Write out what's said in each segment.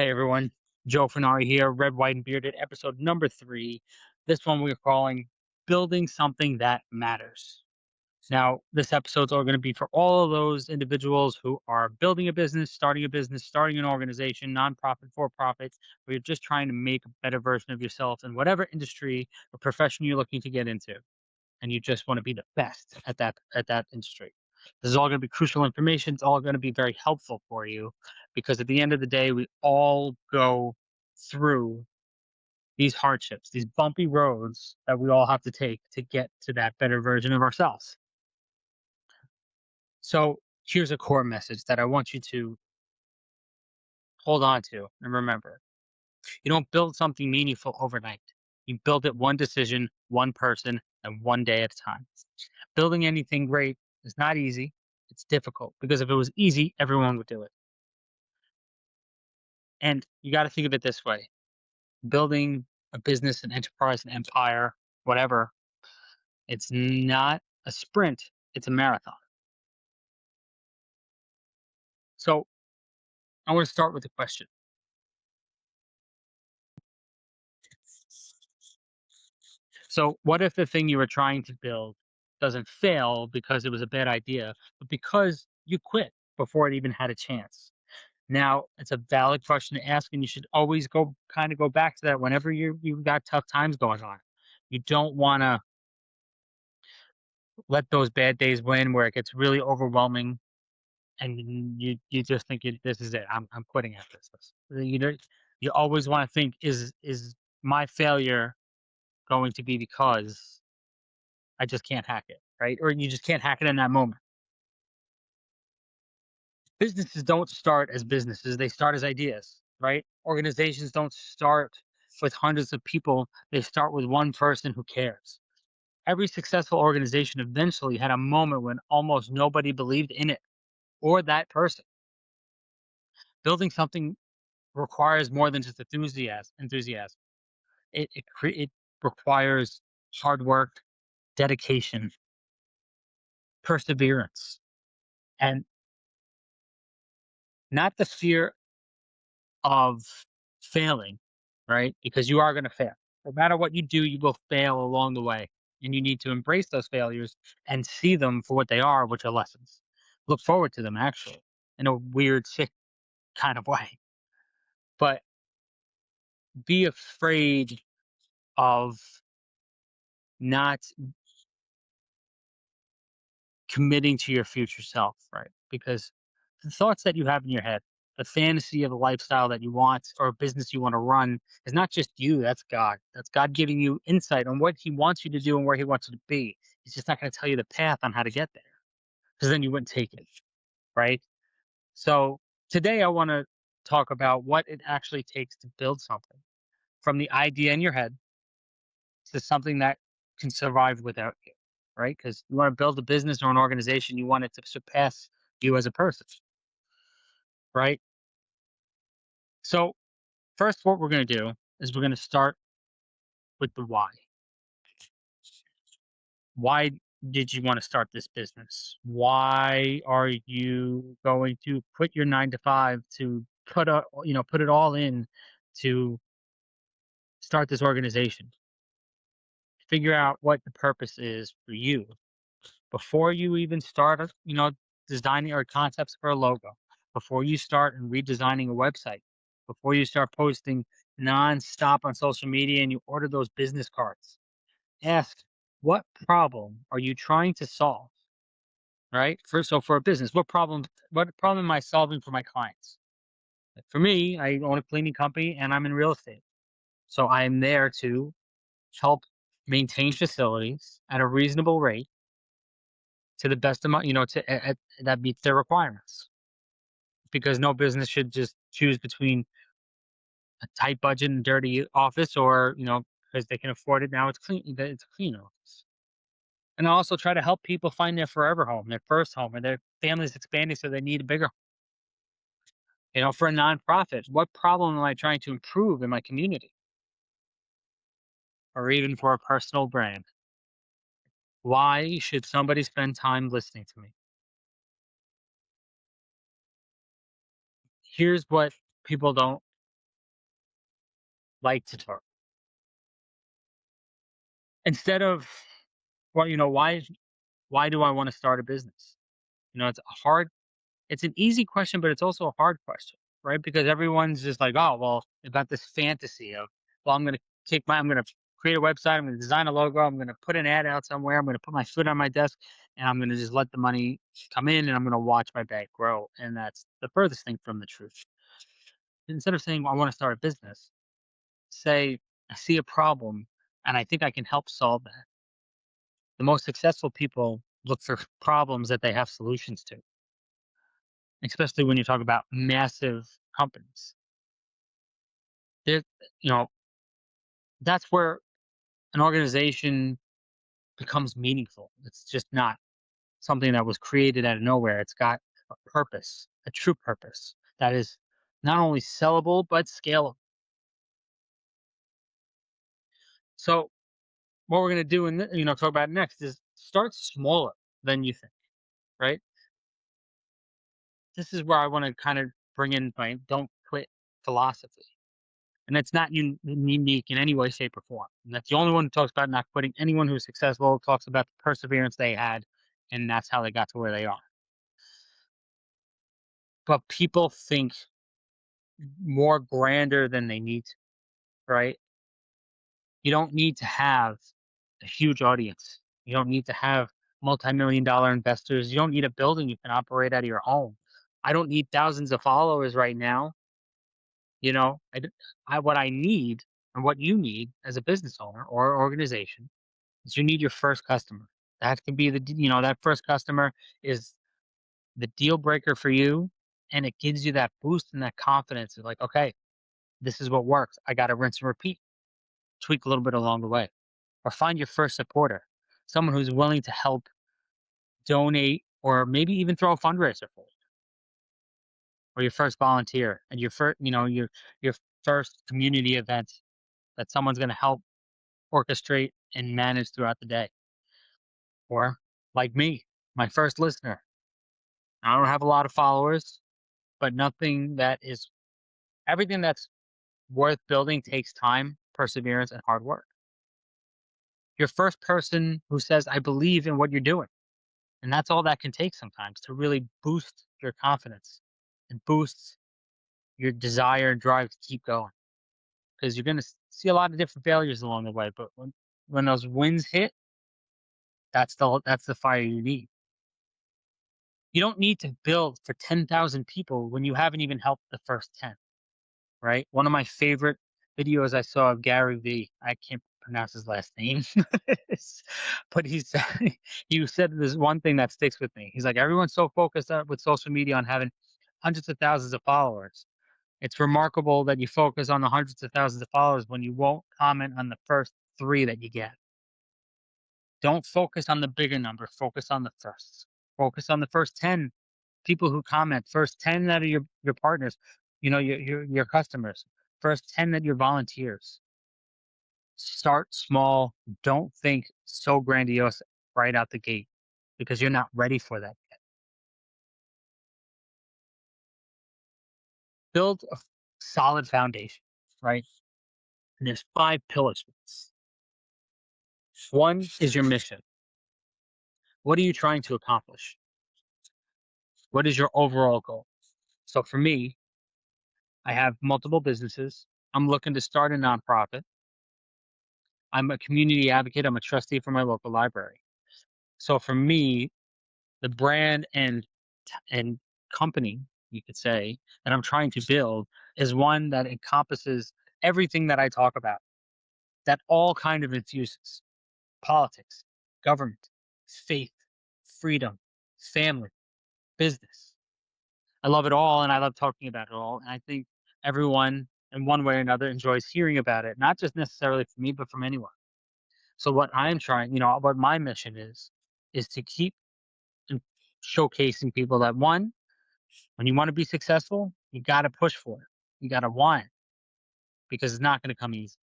Hey everyone, Joe Fenari here, Red, White, and Bearded, episode number 3. This one we're calling Building Something That Matters. Now, this episode's all going to be for all of those individuals who are building a business, starting an organization, nonprofit, for profit, where you're just trying to make a better version of yourself in whatever industry or profession you're looking to get into. And you just want to be the best at that industry. This is all going to be crucial information. It's all going to be very helpful for you because at the end of the day, we all go through these hardships, these bumpy roads that we all have to take to get to that better version of ourselves. So here's a core message that I want you to hold on to and remember. You don't build something meaningful overnight. You build it one decision, one person, and one day at a time. Building anything great is not easy. It's difficult because if it was easy, everyone would do it. And you got to think of it this way: building a business, an enterprise, an empire, whatever, it's not a sprint, it's a marathon. So I want to start with a question. So, what if the thing you were trying to build doesn't fail because it was a bad idea, but because you quit before it even had a chance? Now, it's a valid question to ask, and you should always go back to that whenever you've got tough times going on. You don't want to let those bad days win, where it gets really overwhelming, and you just think this is it. I'm quitting after this. You always want to think, is my failure going to be because I just can't hack it, right? Or you just can't hack it in that moment. Businesses don't start as businesses, they start as ideas, right? Organizations don't start with hundreds of people, they start with one person who cares. Every successful organization eventually had a moment when almost nobody believed in it or that person. Building something requires more than just enthusiasm. It requires hard work, dedication, perseverance, and not the fear of failing, right? Because you are going to fail. No matter what you do, you will fail along the way. And you need to embrace those failures and see them for what they are, which are lessons. Look forward to them, actually, in a weird, sick kind of way. But be afraid of not committing to your future self, right? Because the thoughts that you have in your head, the fantasy of a lifestyle that you want or a business you want to run is not just you, that's God. That's God giving you insight on what He wants you to do and where He wants you to be. He's just not going to tell you the path on how to get there because then you wouldn't take it, right? So today I want to talk about what it actually takes to build something from the idea in your head to something that can survive without you, right? Because you want to build a business or an organization, you want it to surpass you as a person, right? So, first, what we're going to do is we're going to start with the why. Why did you want to start this business? Why are you going to quit your 9 to 5 to put it all in to start this organization? Figure out what the purpose is for you before you even start, designing or concepts for a logo, before you start and redesigning a website, before you start posting nonstop on social media and you order those business cards, ask, what problem are you trying to solve? Right? For a business, what problem am I solving for my clients? Like, for me, I own a cleaning company and I'm in real estate. So I am there to help maintain facilities at a reasonable rate to the best of my, that meets their requirements. Because no business should just choose between a tight budget and dirty office, or because they can afford it now, it's a clean office. And I also try to help people find their forever home, their first home, and their family's expanding, so they need a bigger. For a nonprofit, what problem am I trying to improve in my community, or even for a personal brand? Why should somebody spend time listening to me? Here's what people don't. like to target. Instead of, well, why do I want to start a business? It's an easy question, but it's also a hard question, right? Because everyone's just like, oh, well, about this fantasy of, well, I'm going to create a website, I'm going to design a logo, I'm going to put an ad out somewhere, I'm going to put my foot on my desk, and I'm going to just let the money come in, and I'm going to watch my bank grow. And that's the furthest thing from the truth. Instead of saying, well, I want to start a business, say, I see a problem, and I think I can help solve that. The most successful people look for problems that they have solutions to, especially when you talk about massive companies. There, you know, that's where an organization becomes meaningful. It's just not something that was created out of nowhere. It's got a purpose, a true purpose that is not only sellable but scalable. So, what we're going to do and talk about next is start smaller than you think, right? This is where I want to kind of bring in my don't quit philosophy. And it's not unique in any way, shape, or form. And that's the only one who talks about not quitting. Anyone who's successful talks about the perseverance they had, and that's how they got to where they are. But people think more grander than they need to, right? You don't need to have a huge audience. You don't need to have multi-million dollar investors. You don't need a building you can operate out of your home. I don't need thousands of followers right now. You know, what I need and what you need as a business owner or organization is you need your first customer. That can be that first customer is the deal breaker for you. And it gives you that boost and that confidence of like, okay, this is what works. I got to rinse and repeat, tweak a little bit along the way, or find your first supporter, someone who's willing to help donate or maybe even throw a fundraiser for you, or your first volunteer and your first community event that someone's going to help orchestrate and manage throughout the day. Or like me, my first listener. I don't have a lot of followers, but everything that's worth building takes time, perseverance, and hard work. Your first person who says, I believe in what you're doing. And that's all that can take sometimes to really boost your confidence and boost your desire and drive to keep going. Because you're going to see a lot of different failures along the way. But when those wins hit, that's the fire you need. You don't need to build for 10,000 people when you haven't even helped the first 10, right? One of my favorite videos I saw of Gary Vee, I can't pronounce his last name, but he said this one thing that sticks with me. He's like, everyone's so focused with social media on having hundreds of thousands of followers. It's remarkable that you focus on the hundreds of thousands of followers when you won't comment on the first three that you get. Don't focus on the bigger number. Focus on the first. Focus on the first 10 people who comment. First 10 that are your partners, your customers. First 10 that you're volunteers. Start small. Don't think so grandiose right out the gate because you're not ready for that yet. Build a solid foundation, right? And there's 5 pillars for this. One is your mission. What are you trying to accomplish? What is your overall goal? So for me, I have multiple businesses. I'm looking to start a nonprofit. I'm a community advocate. I'm a trustee for my local library. So for me, the brand and company, you could say, that I'm trying to build is one that encompasses everything that I talk about. That all kind of infuses politics, government, faith, freedom, family, business. I love it all and I love talking about it all. And I think everyone in one way or another enjoys hearing about it, not just necessarily from me, but from anyone. So what I'm trying, what my mission is to keep and showcasing people that one, when you want to be successful, you got to push for it. You got to want it because it's not going to come easy.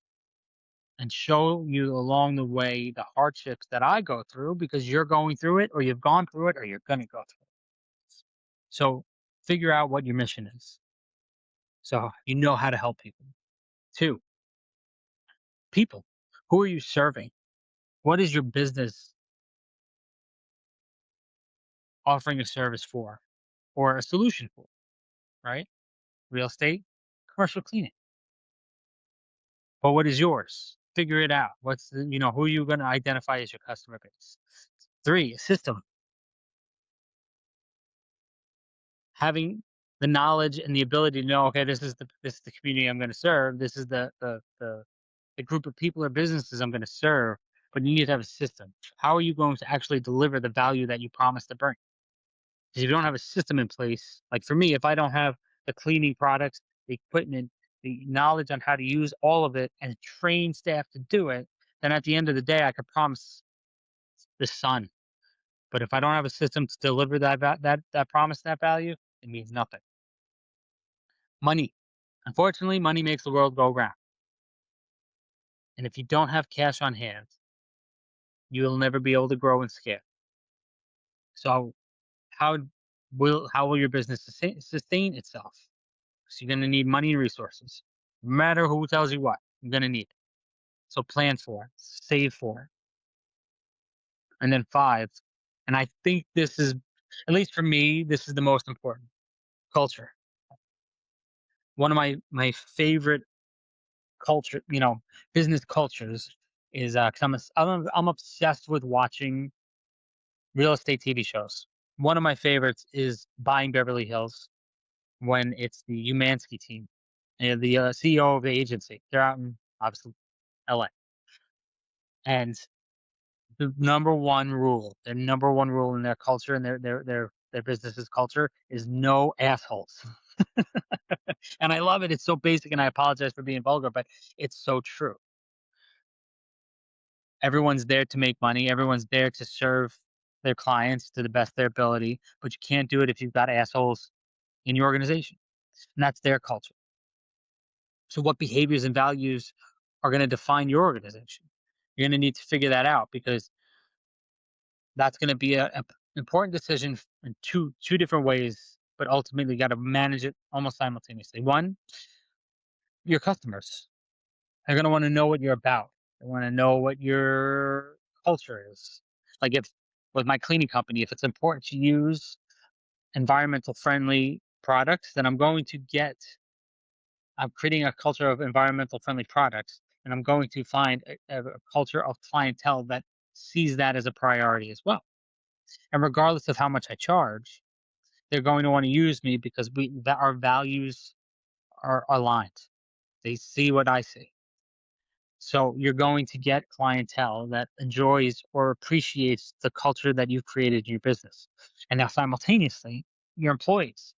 And show you along the way the hardships that I go through because you're going through it or you've gone through it or you're going to go through it. So figure out what your mission is. So you know how to help people. Two, people. Who are you serving? What is your business offering a service for or a solution for, right? Real estate, commercial cleaning. But what is yours? Figure it out. Who are you going to identify as your customer base? Three, a system. Having the knowledge and the ability to know, okay, this is the community I'm going to serve. This is the group of people or businesses I'm going to serve. But you need to have a system. How are you going to actually deliver the value that you promise to bring? Because if you don't have a system in place, like for me, if I don't have the cleaning products, the equipment, the knowledge on how to use all of it, and train staff to do it, then at the end of the day, I could promise the sun. But if I don't have a system to deliver that promise, that value, it means nothing. Money. Unfortunately, money makes the world go round. And if you don't have cash on hand, you'll never be able to grow and scale. So how how will your business sustain itself? So you're gonna need money and resources. No matter who tells you what, you're gonna need it. So plan for it, save for it. And then five, and I think this is, at least for me, this is the most important, culture. One of my favorite culture, business cultures is, 'cause I'm obsessed with watching real estate TV shows. One of my favorites is Buying Beverly Hills, when it's the Umansky team, the CEO of the agency. They're out in, obviously, LA. And their number one rule in their culture and their business's culture is no assholes. And I love it. It's so basic, and I apologize for being vulgar, but it's so true. Everyone's there to make money. Everyone's there to serve their clients to the best of their ability, but you can't do it if you've got assholes in your organization. And that's their culture. So what behaviors and values are going to define your organization? You're going to need to figure that out, because that's going to be a important decision in two different ways, but ultimately you got to manage it almost simultaneously. One, your customers. They're gonna wanna know what you're about. They wanna know what your culture is. Like, if with my cleaning company, if it's important to use environmental friendly products, then I'm creating a culture of environmental friendly products, and I'm going to find a culture of clientele that sees that as a priority as well. And regardless of how much I charge, they're going to wanna use me because our values are aligned. They see what I see. So you're going to get clientele that enjoys or appreciates the culture that you've created in your business. And now simultaneously, your employees.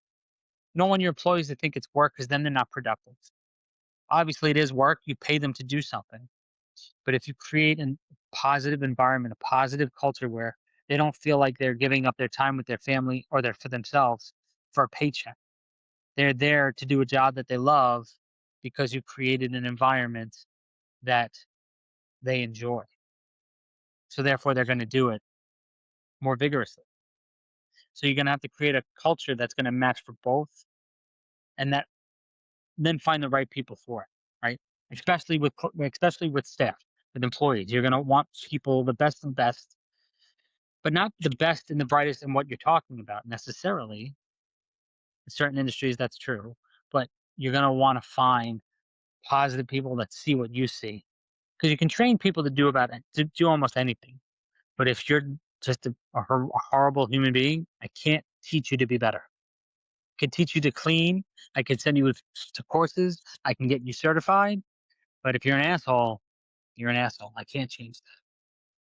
You don't want your employees to think it's work, because then they're not productive. Obviously, it is work. You pay them to do something. But if you create a positive environment, a positive culture where they don't feel like they're giving up their time with their family or for themselves for a paycheck, they're there to do a job that they love because you created an environment that they enjoy. So therefore, they're going to do it more vigorously. So you're going to have to create a culture that's going to match for both, and that then find the right people for it, right? Especially with staff, with employees. You're going to want people, the best and best, but not the best and the brightest in what you're talking about necessarily. In certain industries, that's true, but you're going to want to find positive people that see what you see, because you can train people to do almost anything. But if you're just a horrible human being, I can't teach you to be better. I can teach you to clean. I can send you to courses. I can get you certified. But if you're an asshole, you're an asshole. I can't change that.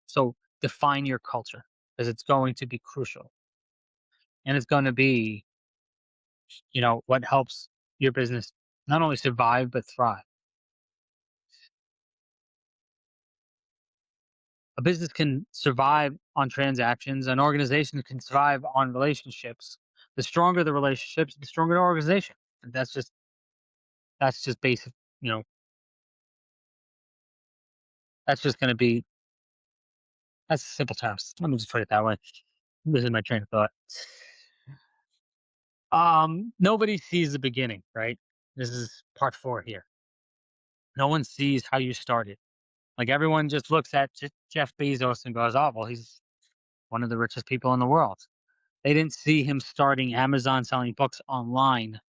So define your culture, because it's going to be crucial, and it's going to be, what helps your business not only survive but thrive. A business can survive on transactions. An organization can survive on relationships. The stronger the relationships, the stronger the organization. And that's just basic. You know, that's just going to be that's simple terms. Let me just put it that way. This is my train of thought. Nobody sees the beginning, right? This is part four here. No one sees how you started. Like everyone just looks at Jeff Bezos and goes, "Oh, well, he's one of the richest people in the world." They didn't see him starting Amazon selling books online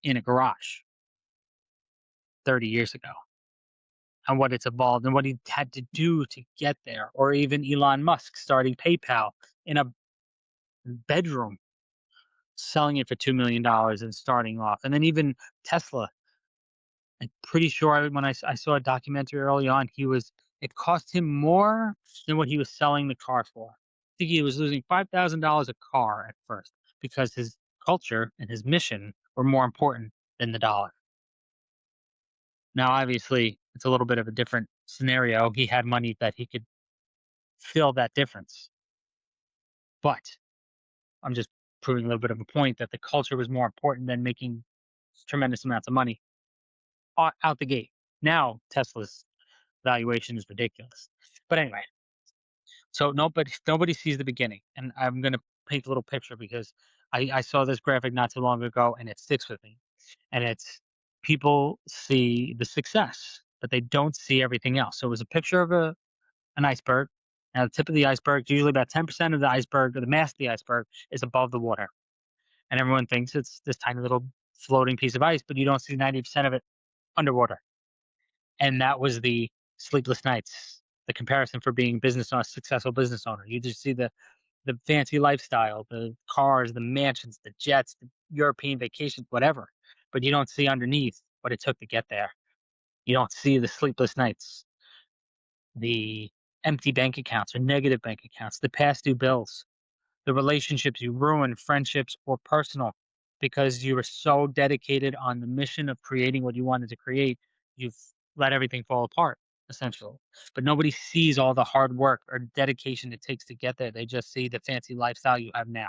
in a garage 30 years ago, and what it's evolved and what he had to do to get there, or even Elon Musk starting PayPal in a bedroom, selling it for $2 million and starting off. And then even Tesla, I'm pretty sure when I saw a documentary early on, it cost him more than what he was selling the car for. I think he was losing $5,000 a car at first because his culture and his mission were more important than the dollar. Now, obviously, it's a little bit of a different scenario. He had money that he could fill that difference. But I'm just proving a little bit of a point that the culture was more important than making tremendous amounts of money out the gate. Now, Tesla's valuation is ridiculous. But anyway, so nobody sees the beginning, and I'm gonna paint a little picture because I saw this graphic not too long ago, and it sticks with me. And it's people see the success, but they don't see everything else. So it was a picture of an iceberg. Now the tip of the iceberg, usually about 10% of the iceberg, or the mass of the iceberg, is above the water, and everyone thinks it's this tiny little floating piece of ice, but you don't see 90% of it underwater. And that was the sleepless nights, the comparison for being a successful business owner. You just see the fancy lifestyle, the cars, the mansions, the jets, the European vacations, whatever. But you don't see underneath what it took to get there. You don't see the sleepless nights, the empty bank accounts or negative bank accounts, the past due bills, the relationships you ruin, friendships or personal, because you were so dedicated on the mission of creating what you wanted to create, you've let everything fall apart, essentially. But nobody sees all the hard work or dedication it takes to get there. They just see the fancy lifestyle you have now.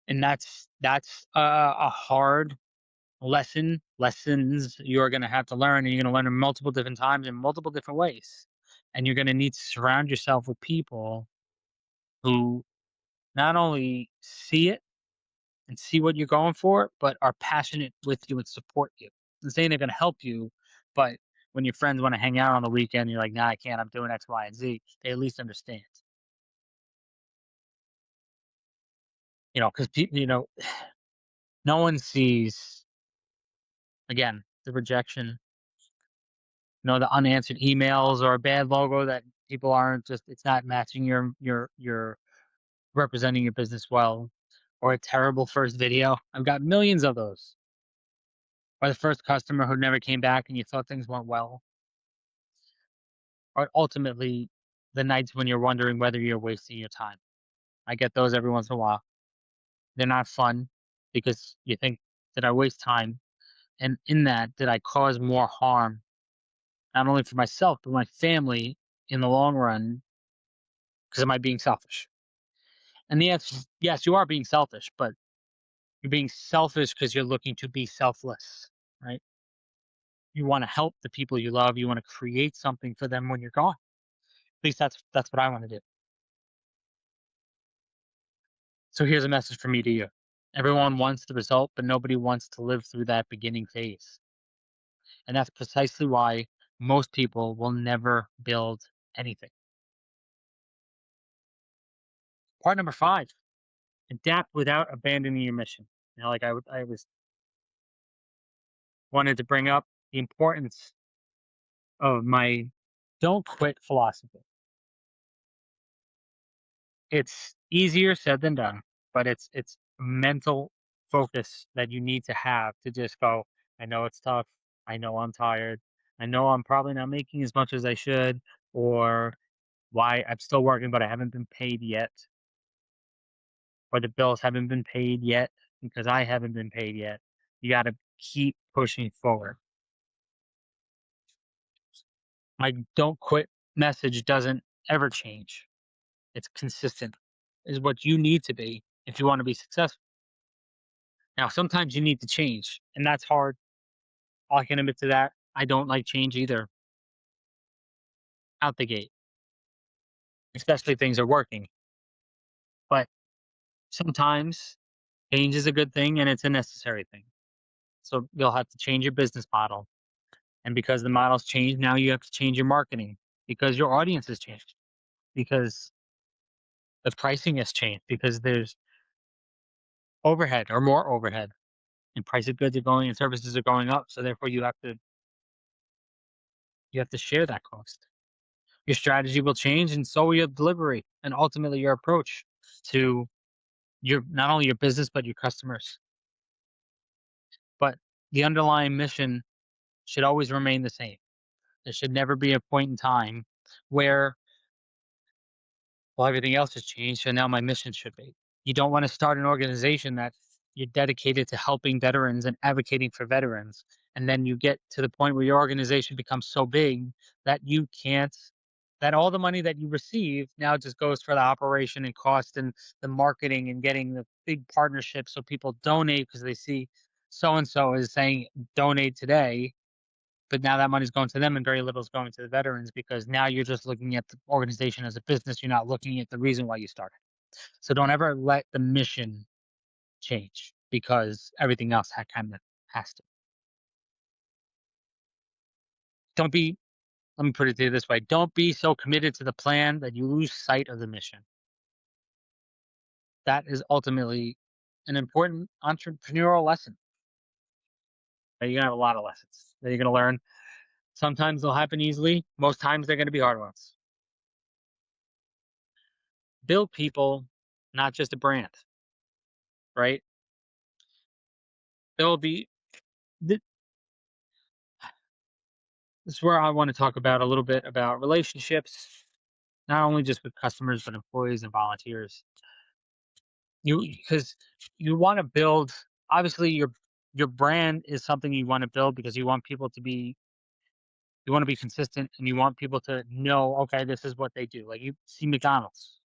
And that's a hard lessons you're going to have to learn, and you're going to learn them multiple different times in multiple different ways. And you're going to need to surround yourself with people who not only see it and see what you're going for, but are passionate with you and support you. I'm saying they're going to help you, but when your friends want to hang out on the weekend, you're like, nah, I can't. I'm doing X, Y, and Z. They at least understand, because people, no one sees again the rejection, the unanswered emails or a bad logo that people aren't just it's not matching your representing your business well, or a terrible first video. I've got millions of those. Or the first customer who never came back and you thought things went well. Or ultimately the nights when you're wondering whether you're wasting your time. I get those every once in a while. They're not fun because you think, did I waste time? And in that, did I cause more harm, not only for myself, but my family in the long run? Because am I being selfish? And the answer is yes, you are being selfish, but you're being selfish because you're looking to be selfless, right? You want to help the people you love. You want to create something for them when you're gone. At least that's what I want to do. So here's a message from me to you. Everyone wants the result, but nobody wants to live through that beginning phase. And that's precisely why most people will never build anything. Part number 5, adapt without abandoning your mission. Like I was wanted to bring up the importance of my don't quit philosophy. It's easier said than done, but it's mental focus that you need to have to just go, I know it's tough. I know I'm tired. I know I'm probably not making as much as I should, or why I'm still working, but I haven't been paid yet, or the bills haven't been paid yet because I haven't been paid yet. You got to keep pushing forward. My don't quit message doesn't ever change. It's consistent, is what you need to be if you want to be successful. Now, sometimes you need to change, and that's hard. I can admit to that. I don't like change either out the gate, especially if things are working. But sometimes change is a good thing and it's a necessary thing. So you'll have to change your business model. And because the models change, now you have to change your marketing because your audience has changed, because the pricing has changed, because there's overhead or more overhead, and price of goods are going and services are going up. So therefore you have to share that cost. Your strategy will change, and so will your delivery, and ultimately your approach to your not only your business but your customers. But the underlying mission should always remain the same. There should never be a point in time where, well, everything else has changed, so now my mission should be. You don't want to start an organization that you're dedicated to helping veterans and advocating for veterans, and then you get to the point where your organization becomes so big that you can't that all the money that you receive now just goes for the operation and cost and the marketing and getting the big partnerships so people donate because they see so and so is saying donate today, but now that money's going to them and very little is going to the veterans because now you're just looking at the organization as a business. You're not looking at the reason why you started. So don't ever let the mission change because everything else kind of has to. Don't be, let me put it to you this way, don't be so committed to the plan that you lose sight of the mission. That is ultimately an important entrepreneurial lesson. You're going to have a lot of lessons that you're going to learn. Sometimes they'll happen easily. Most times they're going to be hard ones. Build people, not just a brand, right? There will be th- this is where I want to talk about a little bit about relationships, not only just with customers but employees and volunteers. You because you want to build, obviously your brand is something you want to build because you want to be consistent and you want people to know, okay, this is what they do. Like you see McDonald's.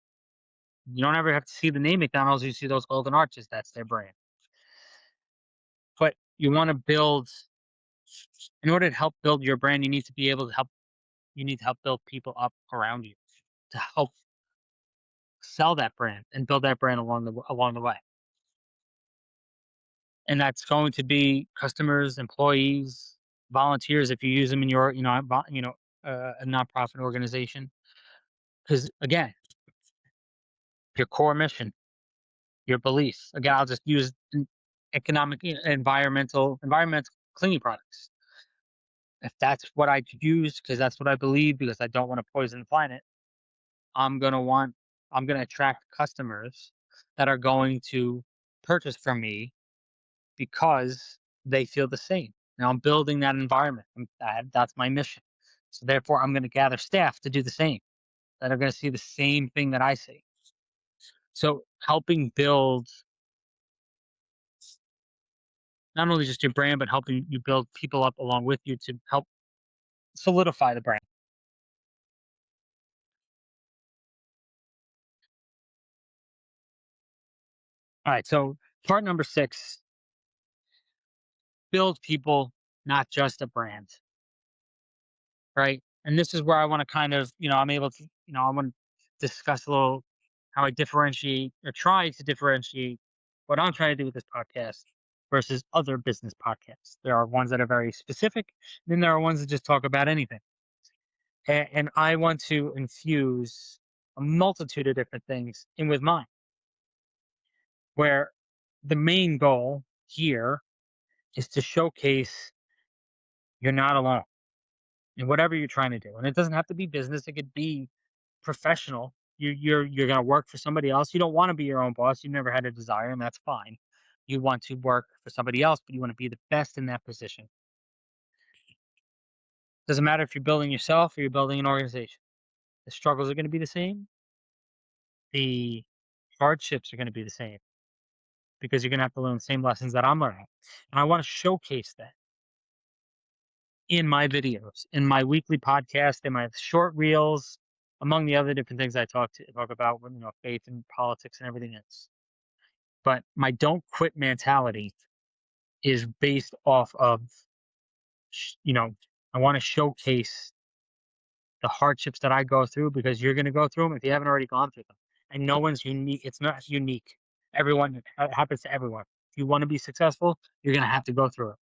You don't ever have to see the name McDonald's, you see those golden arches, that's their brand. But you want to build, in order to help build your brand, you need to be able to help you need to help build people up around you to help sell that brand and build that brand along the way. And that's going to be customers, employees, volunteers if you use them in your, a nonprofit organization. Because again, your core mission, your beliefs. Again, I'll just use economic, environmental cleaning products. If that's what I use, because that's what I believe, because I don't want to poison the planet, I'm gonna want, I'm gonna attract customers that are going to purchase from me because they feel the same. Now I'm building that environment. That's my mission. So therefore, I'm going to gather staff to do the same, that are going to see the same thing that I see. So helping build not only just your brand, but helping you build people up along with you to help solidify the brand. All right. So part number 6: build people, not just a brand. Right. And this is where I want to kind of, I'm able to, I want to discuss a little how I differentiate or try to differentiate what I'm trying to do with this podcast versus other business podcasts. There are ones that are very specific, and then there are ones that just talk about anything. And I want to infuse a multitude of different things in with mine, where the main goal here is to showcase you're not alone in whatever you're trying to do. And it doesn't have to be business, it could be professional. You're gonna work for somebody else. You don't want to be your own boss. You never had a desire, and that's fine. You want to work for somebody else, but you want to be the best in that position. Doesn't matter if you're building yourself or you're building an organization. The struggles are going to be the same. The hardships are going to be the same because you're going to have to learn the same lessons that I'm learning. And I want to showcase that in my videos, in my weekly podcast, in my short reels, among the other different things I talk about, faith and politics and everything else. But my don't quit mentality is based off of, sh- you know, I want to showcase the hardships that I go through because you're going to go through them if you haven't already gone through them. And no one's unique. It's not unique. It happens to everyone. If you want to be successful, you're going to have to go through it.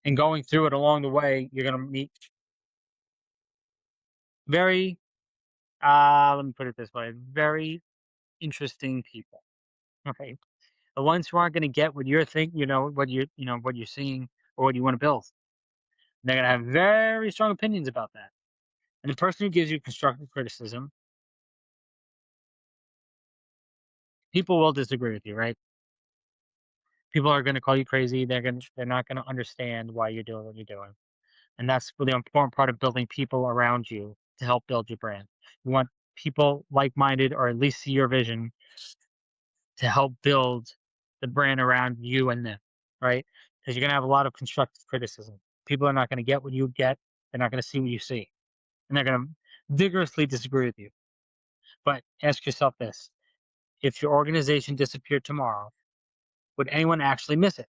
And going through it along the way, you're going to meet very, let me put it this way, very interesting people. Okay. The ones who aren't going to get what you're thinking, what you're seeing or what you want to build. They're going to have very strong opinions about that. And the person who gives you constructive criticism, people will disagree with you, right? People are going to call you crazy. They're not going to understand why you're doing what you're doing. And that's really important part of building people around you to help build your brand. You want people like-minded or at least see your vision to help build the brand around you and them, right? Because you're going to have a lot of constructive criticism. People are not going to get what you get. They're not going to see what you see. And they're going to vigorously disagree with you. But ask yourself this: if your organization disappeared tomorrow, would anyone actually miss it?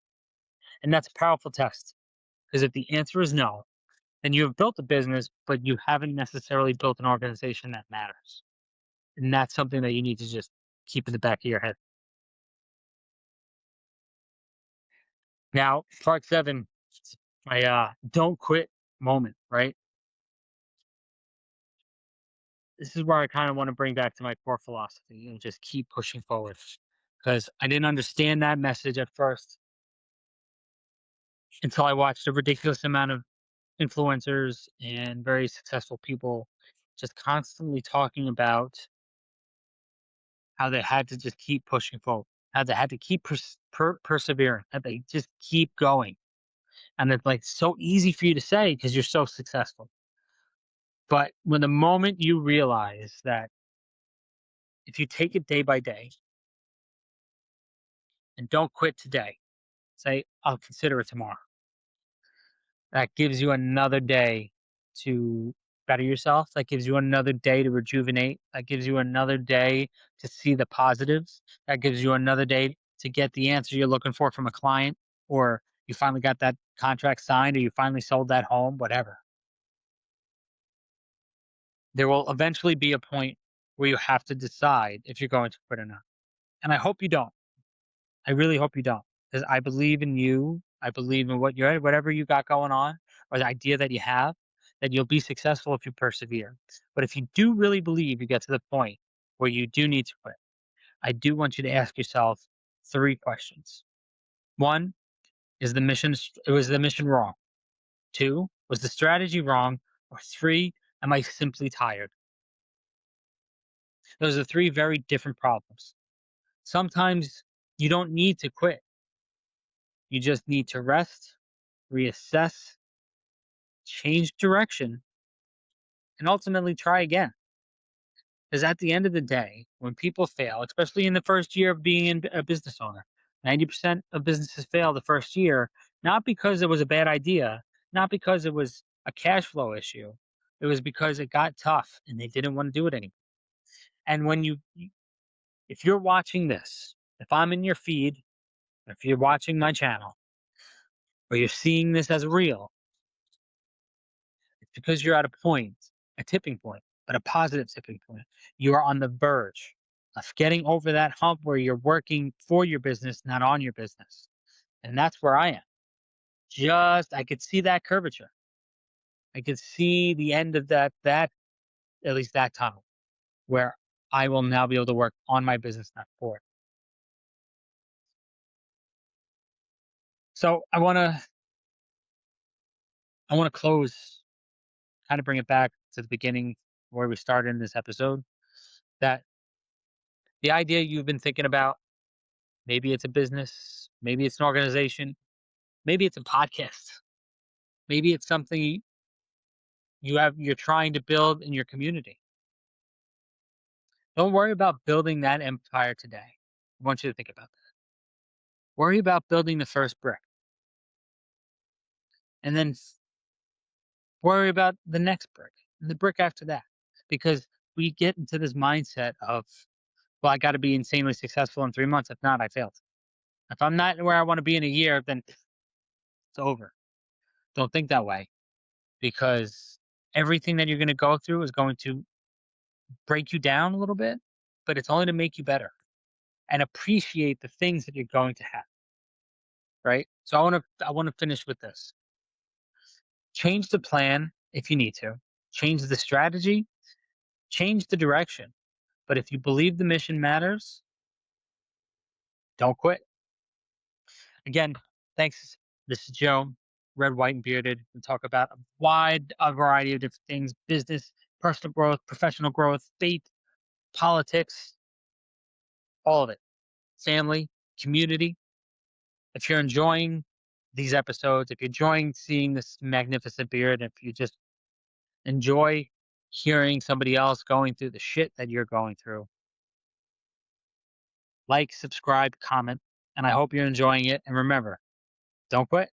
And that's a powerful test. Because if the answer is no, then you have built a business, but you haven't necessarily built an organization that matters. And that's something that you need to just keep in the back of your head. Now, part seven, my don't quit moment, right? This is where I kind of want to bring back to my core philosophy and just keep pushing forward. Because I didn't understand that message at first until I watched a ridiculous amount of influencers and very successful people just constantly talking about how they had to just keep pushing forward, how they had to keep persevering, how they just keep going. And it's like so easy for you to say because you're so successful. But when the moment you realize that if you take it day by day and don't quit today, say, I'll consider it tomorrow. That gives you another day to better yourself. That gives you another day to rejuvenate. That gives you another day to see the positives. That gives you another day to get the answer you're looking for from a client, or you finally got that contract signed, or you finally sold that home, whatever. There will eventually be a point where you have to decide if you're going to quit or not. And I hope you don't. I really hope you don't, because I believe in you. I believe in whatever you got going on, or the idea that you have, that you'll be successful if you persevere. But if you do really believe you get to the point where you do need to quit, I do want you to ask yourself three questions. One, was the mission wrong? Two, was the strategy wrong? Or three, am I simply tired? Those are three very different problems. Sometimes you don't need to quit. You just need to rest, reassess, change direction, and ultimately try again. Because at the end of the day, when people fail, especially in the first year of being a business owner, 90% of businesses fail the first year, not because it was a bad idea, not because it was a cash flow issue. It was because it got tough and they didn't want to do it anymore. And if you're watching this, if I'm in your feed, if you're watching my channel, or you're seeing this as real, it's because you're at a tipping point, but a positive tipping point. You are on the verge of getting over that hump where you're working for your business, not on your business. And that's where I am. I could see that curvature. I could see the end of that, at least that tunnel, where I will now be able to work on my business, not for it. So I want to close, kind of bring it back to the beginning where we started in this episode. That the idea you've been thinking about, maybe it's a business, maybe it's an organization, maybe it's a podcast, maybe it's something you're trying to build in your community. Don't worry about building that empire today. I want you to think about that. Worry about building the first brick, and then worry about the next brick and the brick after that. Because we get into this mindset of, well, I got to be insanely successful in 3 months. If not, I failed. If I'm not where I want to be in a year, then it's over. Don't think that way, because everything that you're going to go through is going to break you down a little bit, but it's only to make you better and appreciate the things that you're going to have. Right. So I want to finish with this. Change the plan if you need to, change the strategy, change the direction. But if you believe the mission matters, don't quit. Again, thanks. This is Joe, red, white, and bearded. We talk about a variety of different things: business, personal growth, professional growth, faith, politics, all of it, family, community. If you're enjoying these episodes, if you're enjoying seeing this magnificent beard, if you just enjoy hearing somebody else going through the shit that you're going through, like, subscribe, comment, and I hope you're enjoying it. And remember, don't quit.